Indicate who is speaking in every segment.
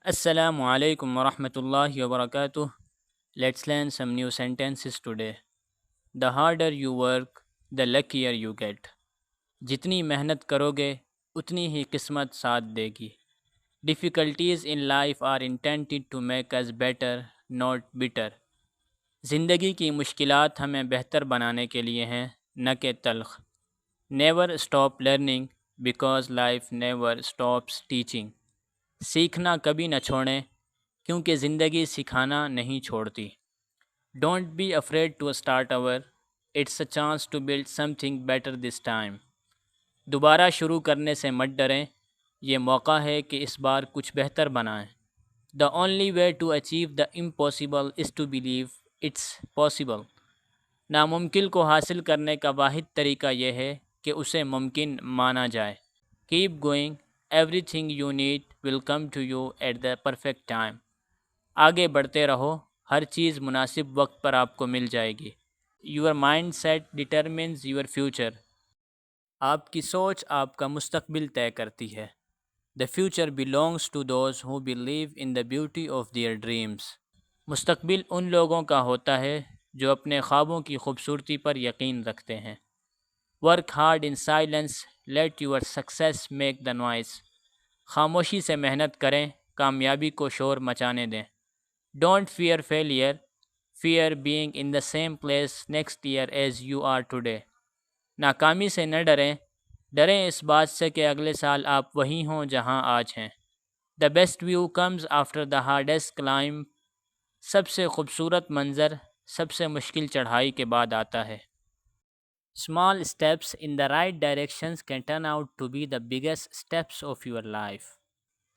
Speaker 1: Assalamu alaikum wa rahmatullahi wa barakatuh. Let's learn some new sentences today. The harder you work, the luckier you get. جتنی محنت کرو گے اتنی ہی قسمت ساتھ دے گی. Difficulties in life are intended to make us better, not bitter. زندگی کی مشکلات ہمیں بہتر بنانے کے لیے ہیں نہ کہ تلخ. Never stop learning because life never stops teaching. سیکھنا کبھی نہ چھوڑیں کیونکہ زندگی سکھانا نہیں چھوڑتی. Don't be afraid to start over, it's a chance to build something better this time. دوبارہ شروع کرنے سے مت ڈریں، یہ موقع ہے کہ اس بار کچھ بہتر بنائیں. The only way to achieve the impossible is to believe it's possible. ناممکن کو حاصل کرنے کا واحد طریقہ یہ ہے کہ اسے ممکن مانا جائے. Keep going, everything you need will come to you at the perfect time. آگے بڑھتے رہو، ہر چیز مناسب وقت پر آپ کو مل جائے گی. Your mindset determines your future. آپ کی سوچ آپ کا مستقبل طے کرتی ہے. The future belongs to those who believe in the beauty of their dreams. مستقبل ان لوگوں کا ہوتا ہے جو اپنے خوابوں کی خوبصورتی پر یقین رکھتے ہیں. Work hard in silence, let your success make the noise. خاموشی سے محنت کریں، کامیابی کو شور مچانے دیں. Don't fear failure, fear being in the same place next year as you are today. ناکامی سے نہ ڈریں، ڈریں اس بات سے کہ اگلے سال آپ وہیں ہوں جہاں آج ہیں. The best view comes after the hardest climb. سب سے خوبصورت منظر سب سے مشکل چڑھائی کے بعد آتا ہے. Small steps in the right directions can turn out to be the biggest steps of your life.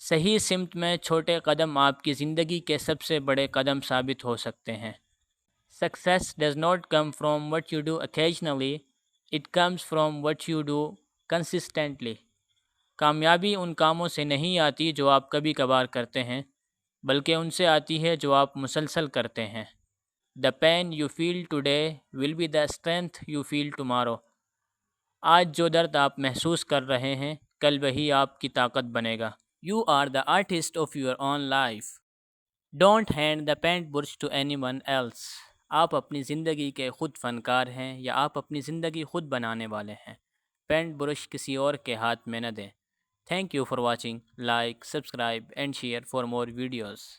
Speaker 1: صحیح سمت میں چھوٹے قدم آپ کی زندگی کے سب سے بڑے قدم ثابت ہو سکتے ہیں. Success does not come from what you do occasionally, it comes from what you do consistently. کامیابی ان کاموں سے نہیں آتی جو آپ کبھی کبھار کرتے ہیں، بلکہ ان سے آتی ہے جو آپ مسلسل کرتے ہیں. The pain you feel today will be the strength you feel tomorrow. آج جو درد آپ محسوس کر رہے ہیں کل وہی آپ کی طاقت بنے گا. You are the artist of your own life. Don't hand the paintbrush to anyone else. آپ اپنی زندگی کے خود فنکار ہیں یا آپ اپنی زندگی خود بنانے والے ہیں. پینٹ برش کسی اور کے ہاتھ میں نہ دیں. Thank you for watching. Like, subscribe and share for more videos.